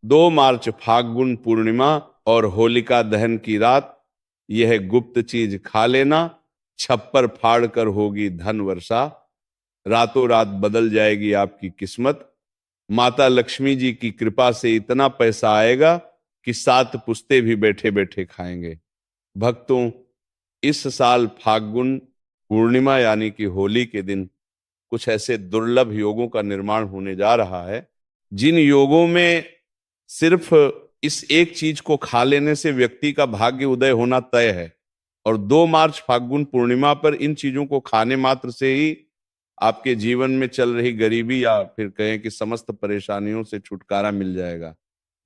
2 मार्च फाल्गुन पूर्णिमा और होलिका दहन की रात। यह गुप्त चीज खा लेना, छप्पर फाड़ कर होगी धन वर्षा। रातों रात बदल जाएगी आपकी किस्मत। माता लक्ष्मी जी की कृपा से इतना पैसा आएगा कि 7 पुश्ते भी बैठे बैठे खाएंगे। भक्तों, इस साल फाल्गुन पूर्णिमा यानी कि होली के दिन कुछ ऐसे दुर्लभ योगों का निर्माण होने जा रहा है, जिन योगों में सिर्फ इस एक चीज को खा लेने से व्यक्ति का भाग्य उदय होना तय है। और 2 मार्च फाल्गुन पूर्णिमा पर इन चीजों को खाने मात्र से ही आपके जीवन में चल रही गरीबी या फिर कहें कि समस्त परेशानियों से छुटकारा मिल जाएगा।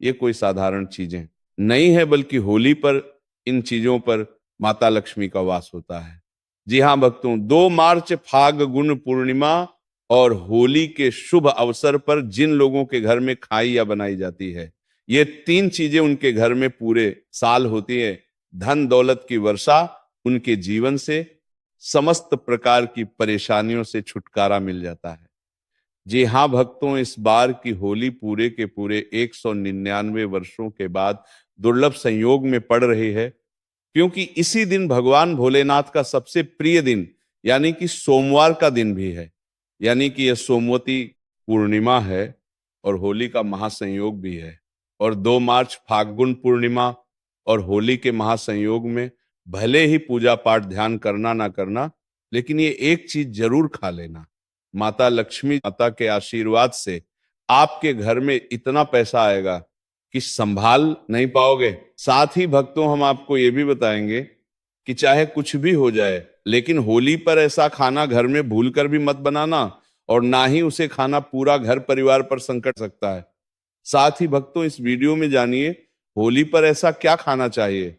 ये कोई साधारण चीजें नहीं है, बल्कि होली पर इन चीजों पर माता लक्ष्मी का वास होता है। जी हाँ भक्तों, 2 मार्च फाल्गुन पूर्णिमा और होली के शुभ अवसर पर जिन लोगों के घर में खाई या बनाई जाती है, ये 3 चीजें उनके घर में पूरे साल होती है। धन दौलत की वर्षा, उनके जीवन से समस्त प्रकार की परेशानियों से छुटकारा मिल जाता है। जी हाँ भक्तों, इस बार की होली पूरे के पूरे 199 वर्षों के बाद दुर्लभ संयोग में पड़ रही है, क्योंकि इसी दिन भगवान भोलेनाथ का सबसे प्रिय दिन यानी कि सोमवार का दिन भी है। यानी कि यह सोमवती पूर्णिमा है और होली का महासंयोग भी है। और 2 मार्च फाल्गुन पूर्णिमा और होली के महासंयोग में भले ही पूजा पाठ ध्यान करना ना करना, लेकिन ये एक चीज जरूर खा लेना। माता लक्ष्मी माता के आशीर्वाद से आपके घर में इतना पैसा आएगा कि संभाल नहीं पाओगे। साथ ही भक्तों, हम आपको ये भी बताएंगे कि चाहे कुछ भी हो जाए, लेकिन होली पर ऐसा खाना घर में भूलकर भी मत बनाना, और ना ही उसे खाना पूरा घर परिवार पर संकट सकता है। साथ ही भक्तों, इस वीडियो में जानिए होली पर ऐसा क्या खाना चाहिए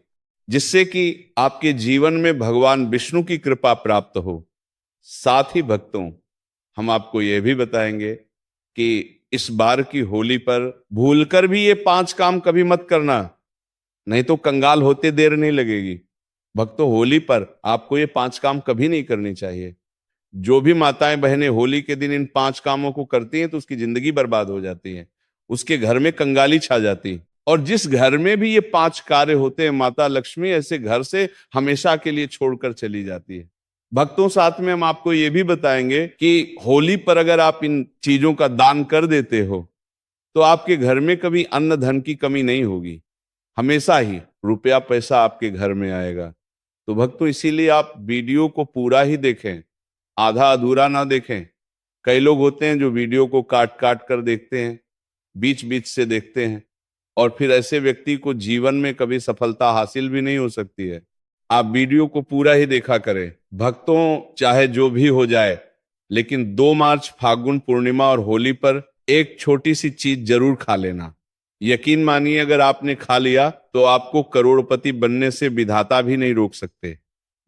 जिससे कि आपके जीवन में भगवान विष्णु की कृपा प्राप्त हो। साथ ही भक्तों, हम आपको यह भी बताएंगे कि इस बार की होली पर भूलकर भी ये 5 काम कभी मत करना, नहीं तो कंगाल होते देर नहीं लगेगी। भक्तों, होली पर आपको ये 5 काम कभी नहीं करनी चाहिए। जो भी माताएं बहनें होली के दिन इन 5 कामों को करती हैं तो उसकी जिंदगी बर्बाद हो जाती है, उसके घर में कंगाली छा जाती। और जिस घर में भी ये 5 कार्य होते हैं, माता लक्ष्मी ऐसे घर से हमेशा के लिए छोड़कर चली जाती है। भक्तों, साथ में हम आपको ये भी बताएंगे कि होली पर अगर आप इन चीजों का दान कर देते हो तो आपके घर में कभी अन्न धन की कमी नहीं होगी, हमेशा ही रुपया पैसा आपके घर में आएगा। तो भक्तों, इसीलिए आप वीडियो को पूरा ही देखें, आधा अधूरा ना देखें। कई लोग होते हैं जो वीडियो को काट काट कर देखते हैं, बीच बीच से देखते हैं, और फिर ऐसे व्यक्ति को जीवन में कभी सफलता हासिल भी नहीं हो सकती है। आप वीडियो को पूरा ही देखा करें। भक्तों, चाहे जो भी हो जाए, लेकिन 2 मार्च फाल्गुन पूर्णिमा और होली पर एक छोटी सी चीज जरूर खा लेना। यकीन मानिए, अगर आपने खा लिया तो आपको करोड़पति बनने से विधाता भी नहीं रोक सकते।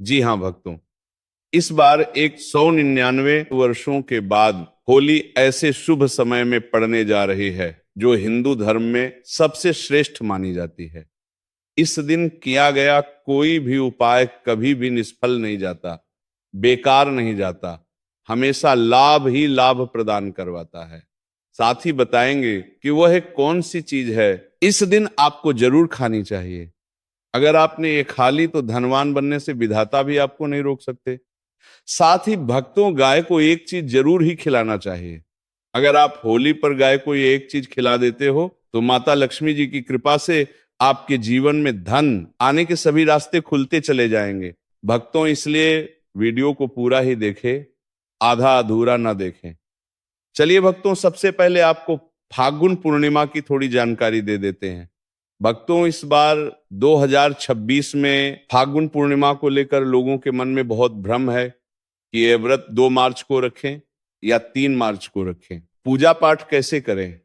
जी हाँ भक्तों, इस बार 199 वर्षों के बाद होली ऐसे शुभ समय में पड़ने जा रही है जो हिंदू धर्म में सबसे श्रेष्ठ मानी जाती है। इस दिन किया गया कोई भी उपाय कभी भी निष्फल नहीं जाता, बेकार नहीं जाता, हमेशा लाभ ही लाभ प्रदान करवाता है। साथ ही बताएंगे कि वह कौन सी चीज है इस दिन आपको जरूर खानी चाहिए। अगर आपने ये खा ली तो धनवान बनने से विधाता भी आपको नहीं रोक सकते। साथ ही भक्तों, गाय को एक चीज जरूर ही खिलाना चाहिए। अगर आप होली पर गाय को ये एक चीज खिला देते हो तो माता लक्ष्मी जी की कृपा से आपके जीवन में धन आने के सभी रास्ते खुलते चले जाएंगे। भक्तों, इसलिए वीडियो को पूरा ही देखें, आधा अधूरा ना देखें। चलिए भक्तों, सबसे पहले आपको फाल्गुन पूर्णिमा की थोड़ी जानकारी दे देते हैं। भक्तों, इस बार 2026 में फाल्गुन पूर्णिमा को लेकर लोगों के मन में बहुत भ्रम है कि ये व्रत 2 मार्च को रखें या 3 मार्च को रखें, पूजा पाठ कैसे करें,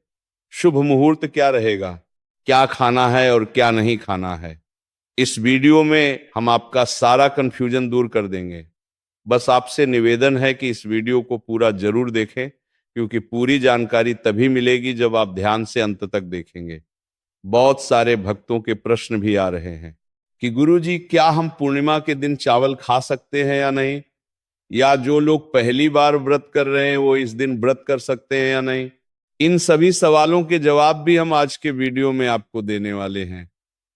शुभ मुहूर्त क्या रहेगा, क्या खाना है और क्या नहीं खाना है। इस वीडियो में हम आपका सारा कंफ्यूजन दूर कर देंगे। बस आपसे निवेदन है कि इस वीडियो को पूरा जरूर देखें, क्योंकि पूरी जानकारी तभी मिलेगी जब आप ध्यान से अंत तक देखेंगे। बहुत सारे भक्तों के प्रश्न भी आ रहे हैं कि गुरुजी, क्या हम पूर्णिमा के दिन चावल खा सकते हैं या नहीं, या जो लोग पहली बार व्रत कर रहे हैं वो इस दिन व्रत कर सकते हैं या नहीं। इन सभी सवालों के जवाब भी हम आज के वीडियो में आपको देने वाले हैं।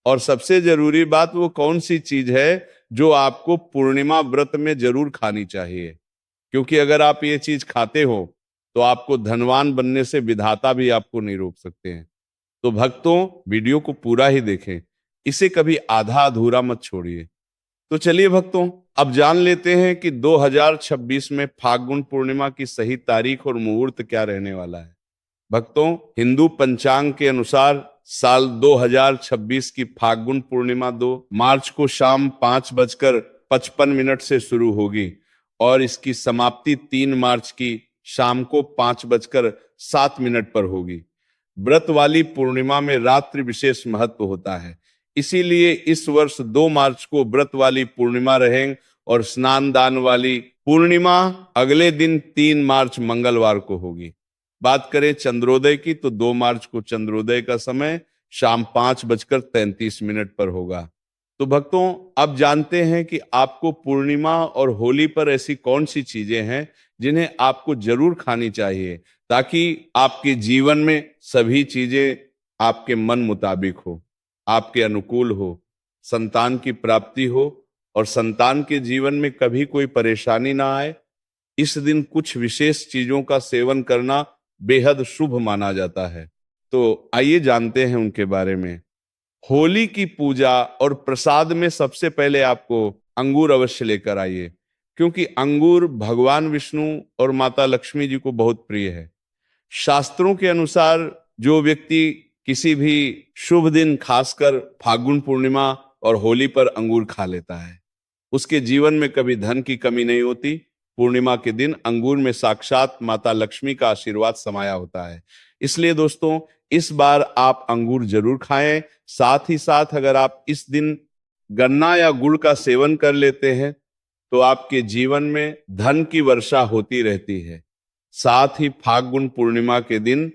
और सबसे जरूरी बात, वो कौन सी चीज है जो आपको पूर्णिमा व्रत में जरूर खानी चाहिए, क्योंकि अगर आप ये चीज खाते हो तो आपको धनवान बनने से विधाता भी आपको नहीं रोक सकते हैं। तो भक्तों, वीडियो को पूरा ही देखें, इसे कभी आधा अधूरा मत छोड़िए। तो चलिए भक्तों, अब जान लेते हैं कि 2026 में फाल्गुन पूर्णिमा की सही तारीख और मुहूर्त क्या रहने वाला है। भक्तों, हिंदू पंचांग के अनुसार साल 2026 की फाल्गुन पूर्णिमा 2 मार्च को शाम 5:55 से शुरू होगी और इसकी समाप्ति 3 मार्च की शाम को 5:07 पर होगी। व्रत वाली पूर्णिमा में रात्रि विशेष महत्व होता है, इसीलिए इस वर्ष 2 मार्च को व्रत वाली पूर्णिमा रहेंगे और स्नान दान वाली पूर्णिमा अगले दिन 3 मार्च मंगलवार को होगी। बात करें चंद्रोदय की तो 2 मार्च को चंद्रोदय का समय शाम 5:33 पर होगा। तो भक्तों, अब जानते हैं कि आपको पूर्णिमा और होली पर ऐसी कौन सी चीजें हैं जिन्हें आपको जरूर खानी चाहिए, ताकि आपके जीवन में सभी चीजें आपके मन मुताबिक हो, आपके अनुकूल हो, संतान की प्राप्ति हो और संतान के जीवन में कभी कोई परेशानी ना आए। इस दिन कुछ विशेष चीजों का सेवन करना बेहद शुभ माना जाता है। तो आइए जानते हैं उनके बारे में। होली की पूजा और प्रसाद में सबसे पहले आपको अंगूर अवश्य लेकर आइए, क्योंकि अंगूर भगवान विष्णु और माता लक्ष्मी जी को बहुत प्रिय है। शास्त्रों के अनुसार जो व्यक्ति किसी भी शुभ दिन, खासकर फाल्गुन पूर्णिमा और होली पर अंगूर खा लेता है, उसके जीवन में कभी धन की कमी नहीं होती। पूर्णिमा के दिन अंगूर में साक्षात माता लक्ष्मी का आशीर्वाद समाया होता है। इसलिए दोस्तों, इस बार आप अंगूर जरूर खाएं। साथ ही साथ अगर आप इस दिन गन्ना या गुड़ का सेवन कर लेते हैं तो आपके जीवन में धन की वर्षा होती रहती है। साथ ही फाल्गुन पूर्णिमा के दिन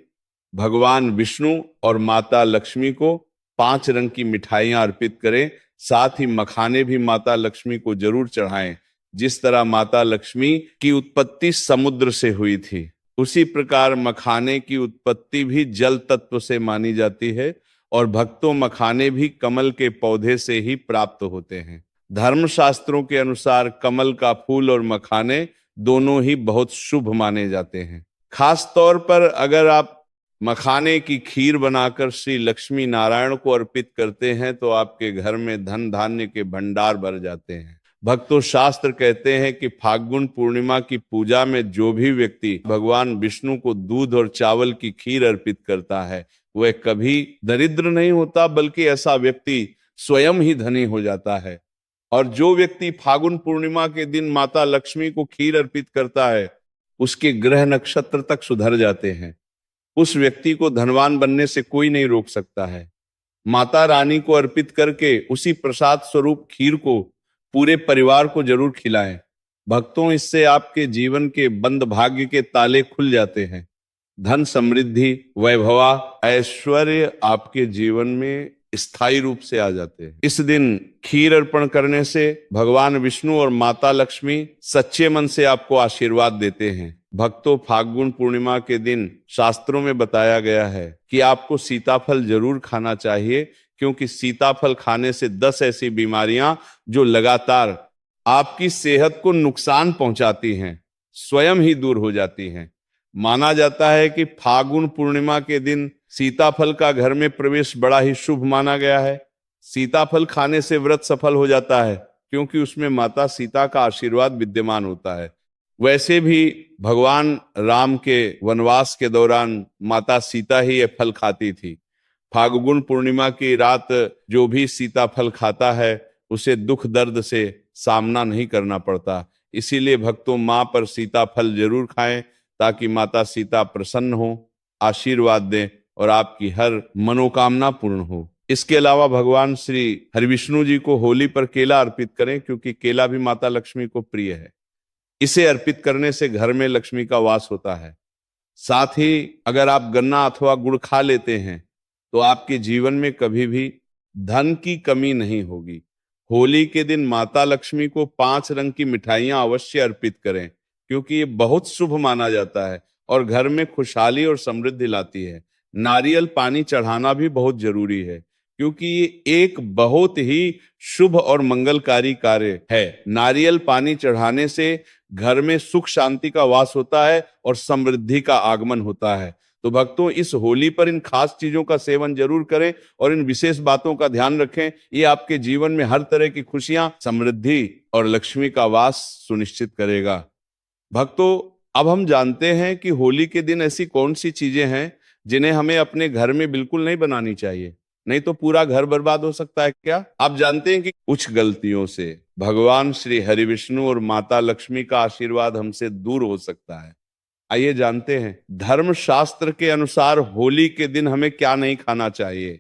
भगवान विष्णु और माता लक्ष्मी को 5 रंग की मिठाइयां अर्पित करें। साथ ही मखाने भी माता लक्ष्मी को जरूर चढ़ाएं। जिस तरह माता लक्ष्मी की उत्पत्ति समुद्र से हुई थी, उसी प्रकार मखाने की उत्पत्ति भी जल तत्व से मानी जाती है और भक्तों, मखाने भी कमल के पौधे से ही प्राप्त होते हैं। धर्मशास्त्रों के अनुसार कमल का फूल और मखाने दोनों ही बहुत शुभ माने जाते हैं। खास तौर पर अगर आप मखाने की खीर बनाकर श्री लक्ष्मी नारायण को अर्पित करते हैं तो आपके घर में धन धान्य के भंडार भर जाते हैं। भक्तों, शास्त्र कहते हैं कि फाल्गुन पूर्णिमा की पूजा में जो भी व्यक्ति भगवान विष्णु को दूध और चावल की खीर अर्पित करता है, वह कभी दरिद्र नहीं होता, बल्कि ऐसा व्यक्ति स्वयं ही धनी हो जाता है। और जो व्यक्ति फाल्गुन पूर्णिमा के दिन माता लक्ष्मी को खीर अर्पित करता है, उसके ग्रह नक्षत्र तक सुधर जाते हैं। उस व्यक्ति को धनवान बनने से कोई नहीं रोक सकता है। माता रानी को अर्पित करके उसी प्रसाद स्वरूप खीर को पूरे परिवार को जरूर खिलाएं। भक्तों, इससे आपके जीवन के बंद भाग्य के ताले खुल जाते हैं। धन, समृद्धि, वैभवा, ऐश्वर्य आपके जीवन में स्थायी रूप से आ जाते हैं। इस दिन खीर अर्पण करने से भगवान विष्णु और माता लक्ष्मी सच्चे मन से आपको आशीर्वाद देते हैं। भक्तों, फाल्गुन पूर्णिमा के दिन शास्त्रों में बताया गया है कि आपको सीताफल जरूर खाना चाहिए, क्योंकि सीताफल खाने से 10 ऐसी बीमारियां जो लगातार आपकी सेहत को नुकसान पहुंचाती हैं, स्वयं ही दूर हो जाती हैं। माना जाता है कि फाल्गुन पूर्णिमा के दिन सीताफल का घर में प्रवेश बड़ा ही शुभ माना गया है। सीताफल खाने से व्रत सफल हो जाता है, क्योंकि उसमें माता सीता का आशीर्वाद विद्यमान होता है। वैसे भी भगवान राम के वनवास के दौरान माता सीता ही ये फल खाती थी। फाल्गुन पूर्णिमा की रात जो भी सीताफल खाता है, उसे दुख दर्द से सामना नहीं करना पड़ता। इसीलिए भक्तों, मां पर सीताफल जरूर खाएं, ताकि माता सीता प्रसन्न हो, आशीर्वाद दें और आपकी हर मनोकामना पूर्ण हो। इसके अलावा भगवान श्री हरिविष्णु जी को होली पर केला अर्पित करें, क्योंकि केला भी माता लक्ष्मी को प्रिय है। इसे अर्पित करने से घर में लक्ष्मी का वास होता है। साथ ही अगर आप गन्ना अथवा गुड़ खा लेते हैं तो आपके जीवन में कभी भी धन की कमी नहीं होगी। होली के दिन माता लक्ष्मी को 5 रंग की मिठाइयां अवश्य अर्पित करें, क्योंकि ये बहुत शुभ माना जाता है और घर में खुशहाली और समृद्धि लाती है। नारियल पानी चढ़ाना भी बहुत जरूरी है, क्योंकि ये एक बहुत ही शुभ और मंगलकारी कार्य है। नारियल पानी चढ़ाने से घर में सुख शांति का वास होता है और समृद्धि का आगमन होता है। तो भक्तों, इस होली पर इन खास चीजों का सेवन जरूर करें और इन विशेष बातों का ध्यान रखें। ये आपके जीवन में हर तरह की खुशियां, समृद्धि और लक्ष्मी का वास सुनिश्चित करेगा। भक्तों, अब हम जानते हैं कि होली के दिन ऐसी कौन सी चीजें हैं जिन्हें हमें अपने घर में बिल्कुल नहीं बनानी चाहिए, नहीं तो पूरा घर बर्बाद हो सकता है। क्या आप जानते हैं कि कुछ गलतियों से भगवान श्री हरि विष्णु और माता लक्ष्मी का आशीर्वाद हमसे दूर हो सकता है? आइए जानते हैं धर्म शास्त्र के अनुसार होली के दिन हमें क्या नहीं खाना चाहिए।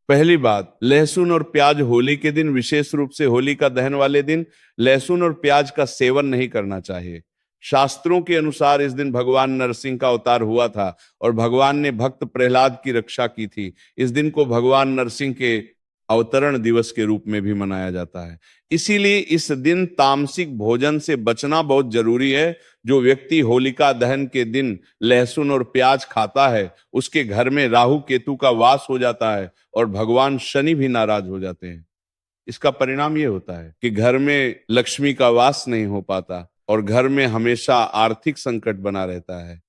पहली बात, लहसुन और प्याज होली के दिन, विशेष रूप से होली का दहन वाले दिन लहसुन और प्याज का सेवन नहीं करना चाहिए। शास्त्रों के अनुसार इस दिन भगवान नरसिंह का अवतार हुआ था और भगवान ने भक्त प्रहलाद की रक्षा की थी। इस दिन को भगवान नरसिंह के अवतरण दिवस के रूप में भी मनाया जाता है। इसीलिए इस दिन तामसिक भोजन से बचना बहुत जरूरी है। जो व्यक्ति होलिका दहन के दिन लहसुन और प्याज खाता है, उसके घर में राहु केतु का वास हो जाता है और भगवान शनि भी नाराज हो जाते हैं। इसका परिणाम ये होता है कि घर में लक्ष्मी का वास नहीं हो पाता और घर में हमेशा आर्थिक संकट बना रहता है।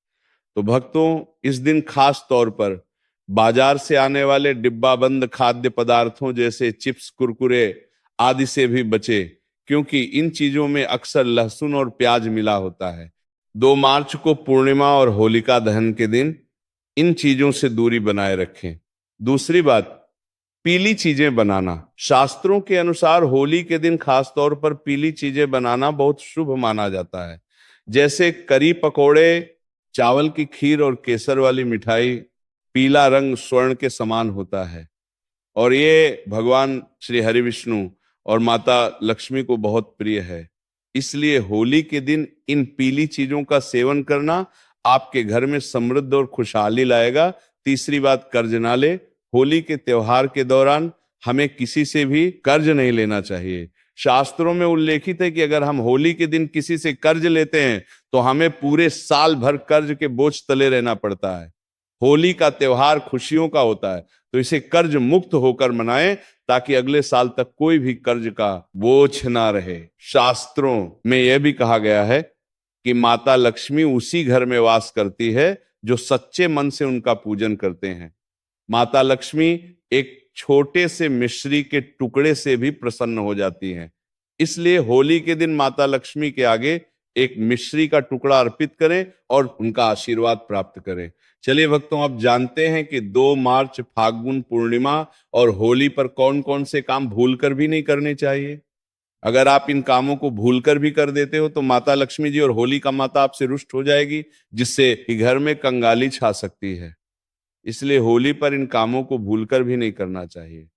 तो भक्तों, इस दिन खास तौर पर बाजार से आने वाले डिब्बा बंद खाद्य पदार्थों जैसे चिप्स, कुरकुरे आदि से भी बचे, क्योंकि इन चीजों में अक्सर लहसुन और प्याज मिला होता है। 2 मार्च को पूर्णिमा और होलिका दहन के दिन इन चीजों से दूरी बनाए रखें। दूसरी बात, पीली चीजें बनाना। शास्त्रों के अनुसार होली के दिन खास तौर पर पीली चीजें बनाना बहुत शुभ माना जाता है, जैसे करी पकोड़े, चावल की खीर और केसर वाली मिठाई। पीला रंग स्वर्ण के समान होता है और ये भगवान श्री हरि विष्णु और माता लक्ष्मी को बहुत प्रिय है। इसलिए होली के दिन इन पीली चीजों का सेवन करना आपके घर में समृद्धि और खुशहाली लाएगा। तीसरी बात, कर्ज ना ले। होली के त्योहार के दौरान हमें किसी से भी कर्ज नहीं लेना चाहिए। शास्त्रों में उल्लेखित है कि अगर हम होली के दिन किसी से कर्ज लेते हैं तो हमें पूरे साल भर कर्ज के बोझ तले रहना पड़ता है। होली का त्योहार खुशियों का होता है, तो इसे कर्ज मुक्त होकर मनाएं ताकि अगले साल तक कोई भी कर्ज का बोझ ना रहे। शास्त्रों में यह भी कहा गया है कि माता लक्ष्मी उसी घर में वास करती है जो सच्चे मन से उनका पूजन करते हैं। माता लक्ष्मी एक छोटे से मिश्री के टुकड़े से भी प्रसन्न हो जाती हैं। इसलिए होली के दिन माता लक्ष्मी के आगे एक मिश्री का टुकड़ा अर्पित करें और उनका आशीर्वाद प्राप्त करें। चलिए भक्तों, आप जानते हैं कि 2 मार्च फाल्गुन पूर्णिमा और होली पर कौन कौन से काम भूलकर भी नहीं करने चाहिए। अगर आप इन कामों को भूलकर भी कर देते हो तो माता लक्ष्मी जी और होली का माता आपसे रुष्ट हो जाएगी, जिससे कि घर में कंगाली छा सकती है। इसलिए होली पर इन कामों को भूलकर भी नहीं करना चाहिए।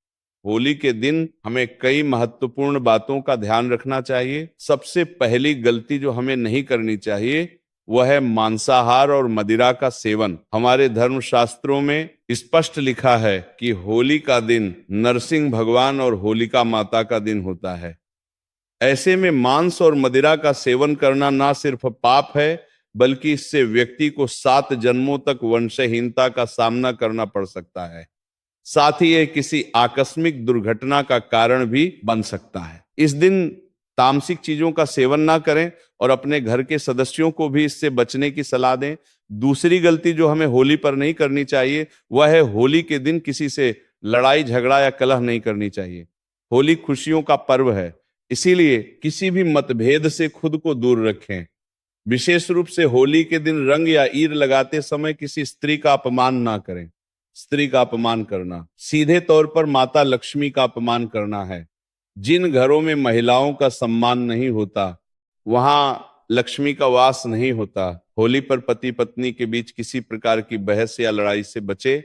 होली के दिन हमें कई महत्वपूर्ण बातों का ध्यान रखना चाहिए। सबसे पहली गलती जो हमें नहीं करनी चाहिए वह है मांसाहार और मदिरा का सेवन। हमारे धर्म शास्त्रों में स्पष्ट लिखा है कि होली का दिन नरसिंह भगवान और होलिका माता का दिन होता है। ऐसे में मांस और मदिरा का सेवन करना ना सिर्फ पाप है, बल्कि इससे व्यक्ति को 7 जन्मों तक वंशहीनता का सामना करना पड़ सकता है। साथ ही यह किसी आकस्मिक दुर्घटना का कारण भी बन सकता है। इस दिन तामसिक चीजों का सेवन ना करें और अपने घर के सदस्यों को भी इससे बचने की सलाह दें। दूसरी गलती जो हमें होली पर नहीं करनी चाहिए वह है होली के दिन किसी से लड़ाई झगड़ा या कलह नहीं करनी चाहिए। होली खुशियों का पर्व है, इसीलिए किसी भी मतभेद से खुद को दूर रखें। विशेष रूप से होली के दिन रंग या ईर लगाते समय किसी स्त्री का अपमान ना करें। स्त्री का अपमान करना सीधे तौर पर माता लक्ष्मी का अपमान करना है। जिन घरों में महिलाओं का सम्मान नहीं होता वहां लक्ष्मी का वास नहीं होता। होली पर पति पत्नी के बीच किसी प्रकार की बहस या लड़ाई से बचे,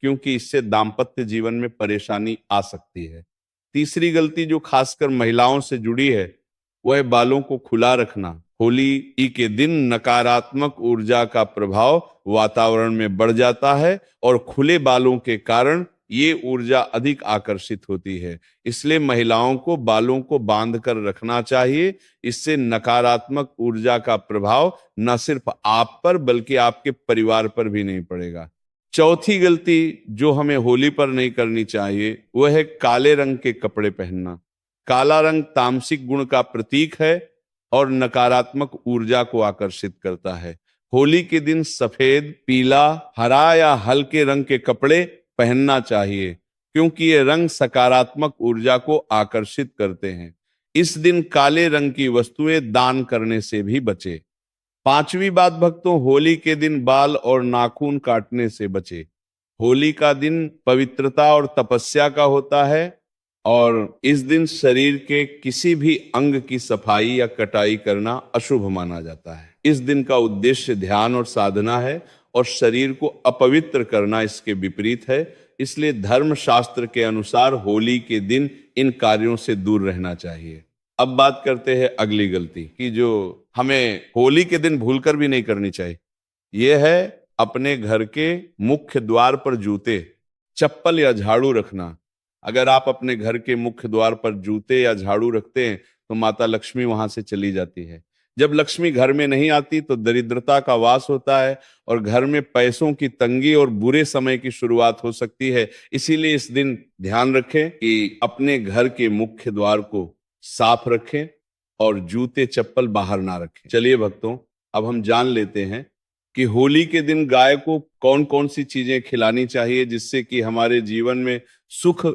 क्योंकि इससे दाम्पत्य जीवन में परेशानी आ सकती है। तीसरी गलती जो खासकर महिलाओं से जुड़ी है वह है बालों को खुला रखना। होली के दिन नकारात्मक ऊर्जा का प्रभाव वातावरण में बढ़ जाता है और खुले बालों के कारण ये ऊर्जा अधिक आकर्षित होती है। इसलिए महिलाओं को बालों को बांध कर रखना चाहिए। इससे नकारात्मक ऊर्जा का प्रभाव न सिर्फ आप पर बल्कि आपके परिवार पर भी नहीं पड़ेगा। चौथी गलती जो हमें होली पर नहीं करनी चाहिए वह है काले रंग के कपड़े पहनना। काला रंग तामसिक गुण का प्रतीक है और नकारात्मक ऊर्जा को आकर्षित करता है। होली के दिन सफेद, पीला, हरा या हल्के रंग के कपड़े पहनना चाहिए क्योंकि ये रंग सकारात्मक ऊर्जा को आकर्षित करते हैं। इस दिन काले रंग की वस्तुएं दान करने से भी बचे। पांचवी बात भक्तों, होली के दिन बाल और नाखून काटने से बचे। होली का दिन पवित्रता और तपस्या का होता है और इस दिन शरीर के किसी भी अंग की सफाई या कटाई करना अशुभ माना जाता है। इस दिन का उद्देश्य ध्यान और साधना है और शरीर को अपवित्र करना इसके विपरीत है। इसलिए धर्म शास्त्र के अनुसार होली के दिन इन कार्यों से दूर रहना चाहिए। अब बात करते हैं अगली गलती की जो हमें होली के दिन भूलकर भी नहीं करनी चाहिए। यह है अपने घर के मुख्य द्वार पर जूते, चप्पल या झाड़ू रखना। अगर आप अपने घर के मुख्य द्वार पर जूते या झाड़ू रखते हैं तो माता लक्ष्मी वहां से चली जाती है। जब लक्ष्मी घर में नहीं आती तो दरिद्रता का वास होता है और घर में पैसों की तंगी और बुरे समय की शुरुआत हो सकती है। इसीलिए इस दिन ध्यान रखें कि अपने घर के मुख्य द्वार को साफ रखें और जूते चप्पल बाहर ना रखें। चलिए भक्तों, अब हम जान लेते हैं कि होली के दिन गाय को कौन कौन सी चीजें खिलानी चाहिए जिससे कि हमारे जीवन में सुख,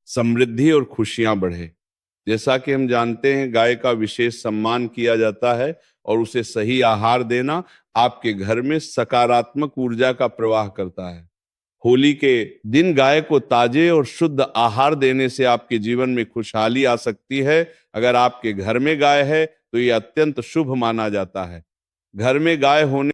समृद्धि और खुशियां बढ़े। जैसा कि हम जानते हैं गाय का विशेष सम्मान किया जाता है और उसे सही आहार देना आपके घर में सकारात्मक ऊर्जा का प्रवाह करता है। होली के दिन गाय को ताजे और शुद्ध आहार देने से आपके जीवन में खुशहाली आ सकती है। अगर आपके घर में गाय है तो यह अत्यंत शुभ माना जाता है। घर में गाय होने